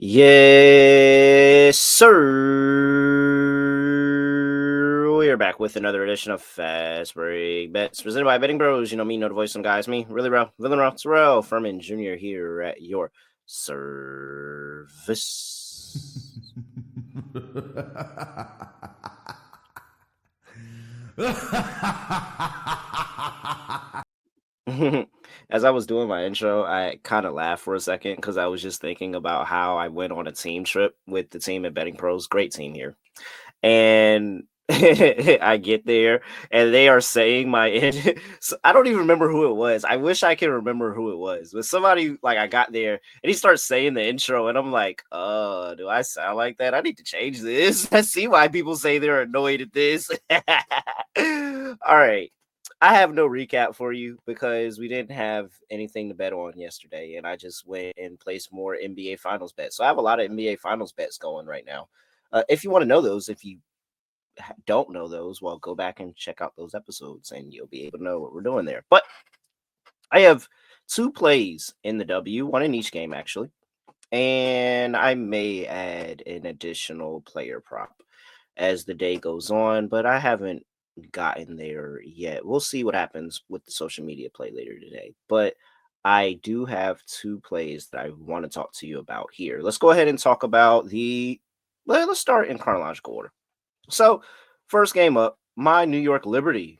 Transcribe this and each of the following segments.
Yes, sir. We are back with another edition of Fast Break Bets presented by BettingPros. You know me, know the voice, some guys. Me, really real, villain real, Terrell Furman Jr. here at your service. As I was doing my intro, I kind of laughed for a second because I was just thinking about how I went on a team trip with the team at Betting Pros. Great team here. And I get there and they are saying so I don't even remember who it was. I wish I could remember who it was. But somebody like I got there and he starts saying the intro and I'm like, do I sound like that? I need to change this. I see why people say they're annoyed at this. All right. I have no recap for you because we didn't have anything to bet on yesterday, and I just went and placed more NBA Finals bets. So I have a lot of NBA Finals bets going right now. If you want to know those, if you don't know those, well, go back and check out those episodes, and you'll be able to know what we're doing there. But I have two plays in the W, one in each game actually, and I may add an additional player prop as the day goes on, but I haven't gotten there yet. We'll see what happens with the social media play later today. But I do have two plays that I want to talk to you about here. Let's go ahead and talk about let's start in chronological order. So, first game up, my New York Liberty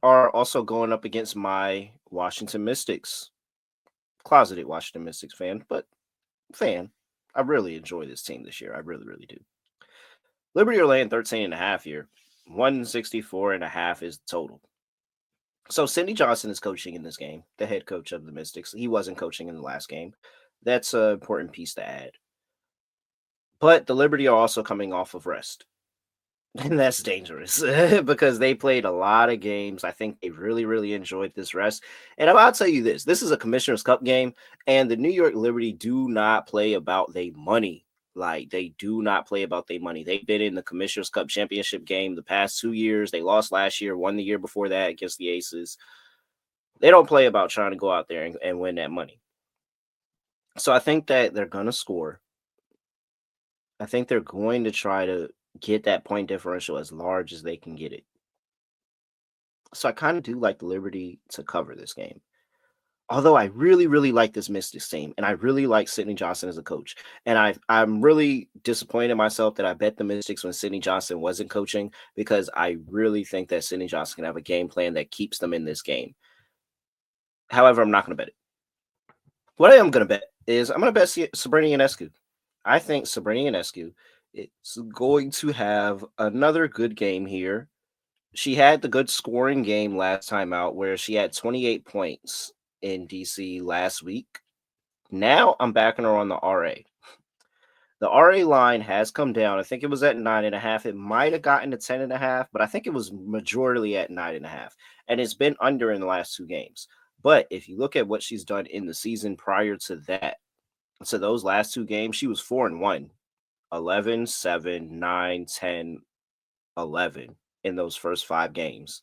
are also going up against my Washington Mystics. Closeted Washington Mystics fan, but fan. I really enjoy this team this year. I really, really do. Liberty are laying 13 and a half here. 164 and a half is the total. So Cindy Johnson is coaching in this game, the head coach of the Mystics. He wasn't coaching in the last game. That's an important piece to add. But the Liberty are also coming off of rest. And that's dangerous because they played a lot of games. I think they really, really enjoyed this rest. And I'll tell you this is a Commissioner's Cup game, and the New York Liberty do not play about their money. Like, they do not play about their money. They've been in the Commissioner's Cup championship game the past 2 years. They lost last year, won the year before that against the Aces. They don't play about trying to go out there and win that money. So I think that they're going to score. I think they're going to try to get that point differential as large as they can get it. So I kind of do like the Liberty to cover this game. Although I really, really like this Mystics team, and I really like Sidney Johnson as a coach. And I'm really disappointed in myself that I bet the Mystics when Sidney Johnson wasn't coaching, because I really think that Sidney Johnson can have a game plan that keeps them in this game. However, I'm not going to bet it. What I am going to bet is I'm going to bet Sabrina Ionescu. I think Sabrina Ionescu is going to have another good game here. She had the good scoring game last time out where she had 28 points in DC last week. Now I'm backing her on the RA. The RA line has come down. I think it was at 9.5. It might have gotten to 10.5, but I think it was majorly at 9.5. And it's been under in the last two games. But if you look at what she's done in the season prior to that, to those last two games, she was 4-1, 11, 7, 9, 10, 11 in those first 5 games.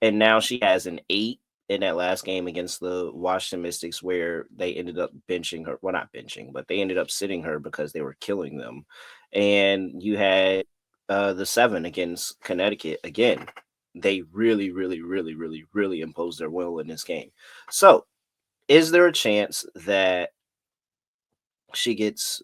And now she has an 8 in that last game against the Washington Mystics, where they ended up benching her. Well, not benching, but they ended up sitting her because they were killing them. And you had the 7 against Connecticut. Again, they really, really, really, really, really imposed their will in this game. So is there a chance that she gets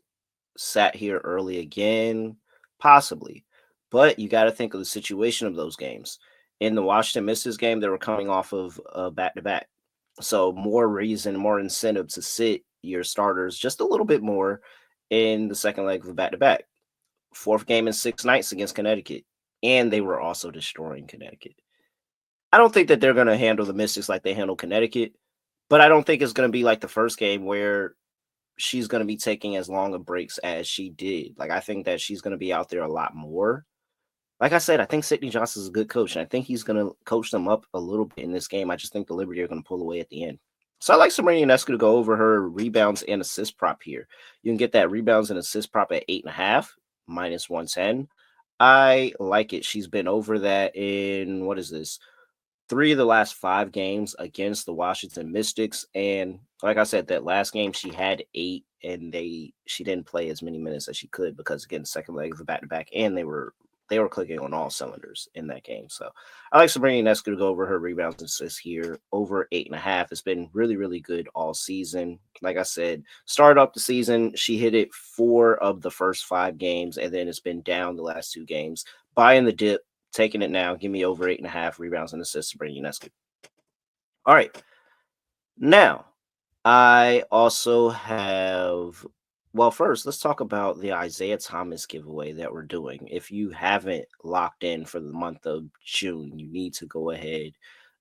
sat here early again? Possibly. But you got to think of the situation of those games. In the Washington Mystics game, they were coming off of back-to-back. So more reason, more incentive to sit your starters just a little bit more in the second leg of a back-to-back. Fourth game in 6 nights against Connecticut. And they were also destroying Connecticut. I don't think that they're going to handle the Mystics like they handle Connecticut, but I don't think it's going to be like the first game where she's going to be taking as long of breaks as she did. Like, I think that she's going to be out there a lot more. Like I said, I think Sidney Johnson's a good coach, and I think he's going to coach them up a little bit in this game. I just think the Liberty are going to pull away at the end. So I like Sabrina Ionescu to go over her rebounds and assist prop here. You can get that rebounds and assist prop at 8.5, minus 110. I like it. She's been over that in, what is this? 3 of the last 5 games against the Washington Mystics, and like I said, that last game she had 8, and she didn't play as many minutes as she could because again, second leg of a back-to-back, and they were clicking on all cylinders in that game. So I like Sabrina Ionescu to go over her rebounds and assists here over 8.5. It's been really, really good all season. Like I said, started up the season, she hit it 4 of the first 5 games, and then it's been down the last 2 games. Buying the dip, taking it now. Give me over 8.5 rebounds and assists to Sabrina Ionescu. All right. Now, I also have. Well, first, let's talk about the Isaiah Thomas giveaway that we're doing. If you haven't locked in for the month of June, you need to go ahead,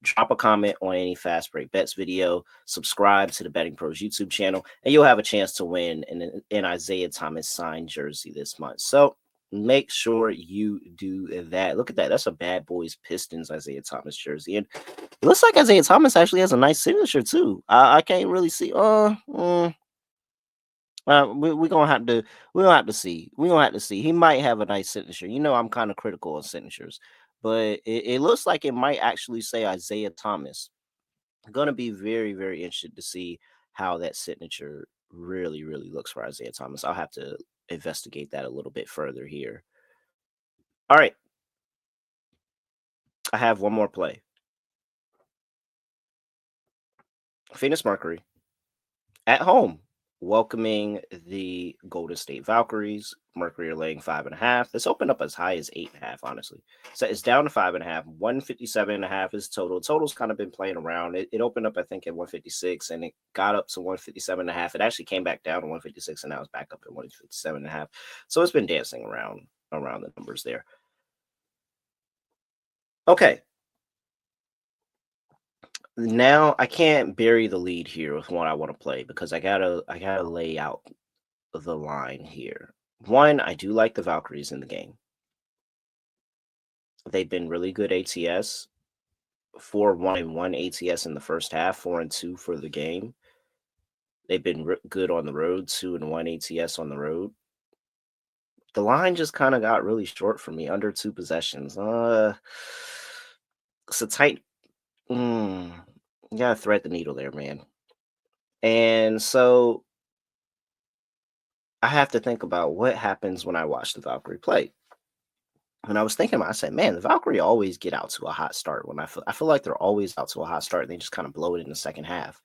drop a comment on any Fast Break Bets video, subscribe to the Betting Pros YouTube channel, and you'll have a chance to win an Isaiah Thomas signed jersey this month. So make sure you do that. Look at that. That's a Bad Boys Pistons Isaiah Thomas jersey. And it looks like Isaiah Thomas actually has a nice signature too. I can't really see. We're gonna have to. We don't have to see. We don't have to see. He might have a nice signature. You know, I'm kind of critical of signatures, but it looks like it might actually say Isaiah Thomas. I'm gonna be very, very interested to see how that signature really, really looks for Isaiah Thomas. I'll have to investigate that a little bit further here. All right, I have one more play. Phoenix Mercury at home, welcoming the Golden State Valkyries. Mercury are laying 5.5. This opened up as high as 8.5, honestly. So it's down to 5.5. 157.5 is total. Total's kind of been playing around. It opened up, I think, at 156, and it got up to 157.5. It actually came back down to 156, and now it's back up at 157.5. So it's been dancing around the numbers there. Okay. Now I can't bury the lead here with what I want to play because I gotta lay out the line here. One, I do like the Valkyries in the game. They've been really good ATS. 4-1-1 ATS in the first half, 4-2 for the game. They've been good on the road, 2-1 ATS on the road. The line just kind of got really short for me, under 2 possessions. It's a tight. You gotta thread the needle there, man. And so I have to think about what happens when I watch the Valkyrie play. When I was thinking about it, I said, man, the Valkyrie always get out to a hot start. I feel like they're always out to a hot start and they just kind of blow it in the second half.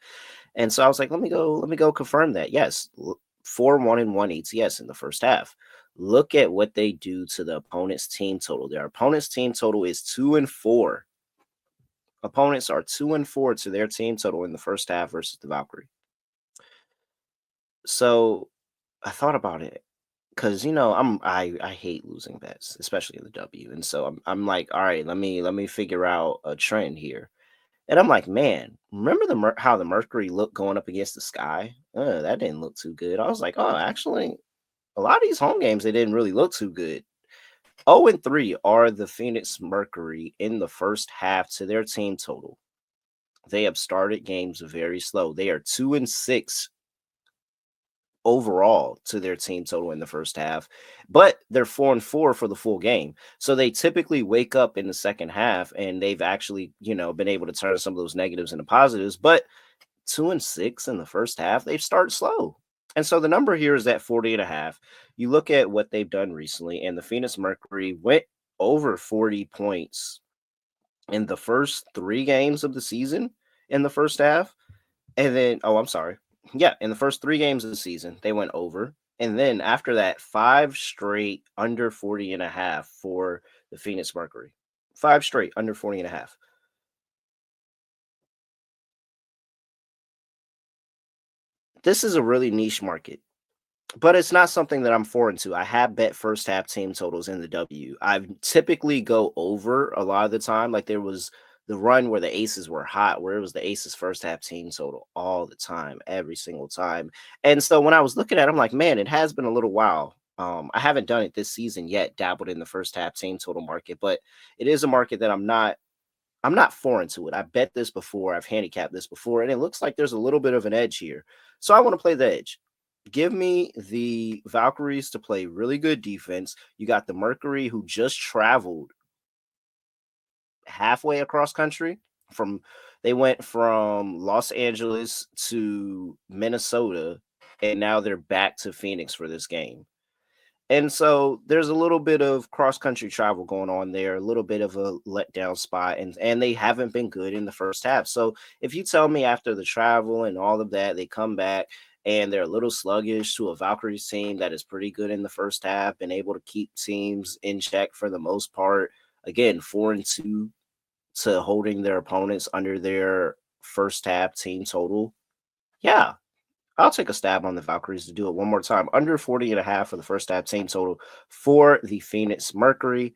And so I was like, let me go confirm that. Yes, 4-1-1 ATS in the first half. Look at what they do to the opponent's team total. Their opponent's team total is 2-4. Opponents are 2-4 to their team total in the first half versus the Valkyrie. So I thought about it because I hate losing bets, especially in the W. And so I'm like, all right, let me figure out a trend here. And I'm like, man, remember how the Mercury looked going up against the Sky? That didn't look too good. I was like, oh, actually, a lot of these home games they didn't really look too good. 0-3 are the Phoenix Mercury in the first half to their team total. They have started games very slow. They are 2-6 overall to their team total in the first half, but they're 4-4 for the full game. So they typically wake up in the second half and they've actually, been able to turn some of those negatives into positives, but 2-6 in the first half, they've started slow. And so the number here is at 40.5. You look at what they've done recently, and the Phoenix Mercury went over 40 points in the first 3 games of the season in the first half. And then, oh, I'm sorry. Yeah, in the first 3 games of the season, they went over. And then after that, 5 straight under 40.5 for the Phoenix Mercury. 5 straight under 40.5. This is a really niche market, but it's not something that I'm foreign to. I have bet first half team totals in the W. I typically go over a lot of the time. Like there was the run where the Aces were hot, where it was the Aces first half team total all the time, every single time. And so when I was looking at it, I'm like, man, it has been a little while. I haven't done it this season yet, dabbled in the first half team total market, but it is a market that I'm not foreign to it. I bet this before. I've handicapped this before, and it looks like there's a little bit of an edge here. So I want to play the edge. Give me the Valkyries to play really good defense. You got the Mercury who just traveled halfway across country They went from Los Angeles to Minnesota, and now they're back to Phoenix for this game. And so there's a little bit of cross-country travel going on there, a little bit of a letdown spot, and they haven't been good in the first half. So if you tell me after the travel and all of that, they come back and they're a little sluggish to a Valkyries team that is pretty good in the first half and able to keep teams in check for the most part. Again, 4-2 to holding their opponents under their first half team total. Yeah, I'll take a stab on the Valkyries to do it one more time. Under 40.5 for the first half team total for the Phoenix Mercury.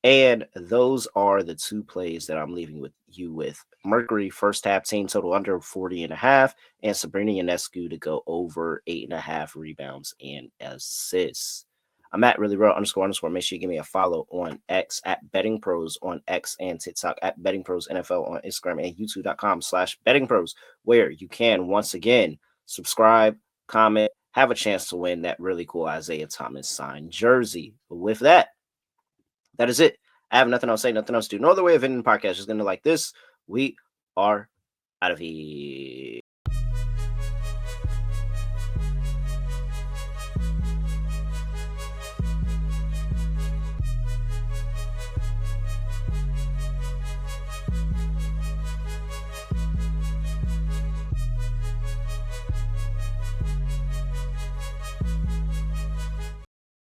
And those are the two plays that I'm leaving with you with. Mercury first half team total under 40.5, and Sabrina Ionescu to go over 8.5 rebounds and assists. I'm at really real __. Make sure you give me a follow on X at BettingPros on X and TikTok at BettingPros NFL on Instagram and YouTube.com/BettingPros, where you can once again subscribe, comment, have a chance to win that really cool Isaiah Thomas signed jersey. But with that is it. I have nothing else to say, nothing else to do. No other way of ending the podcast is going to like this. We are out of here.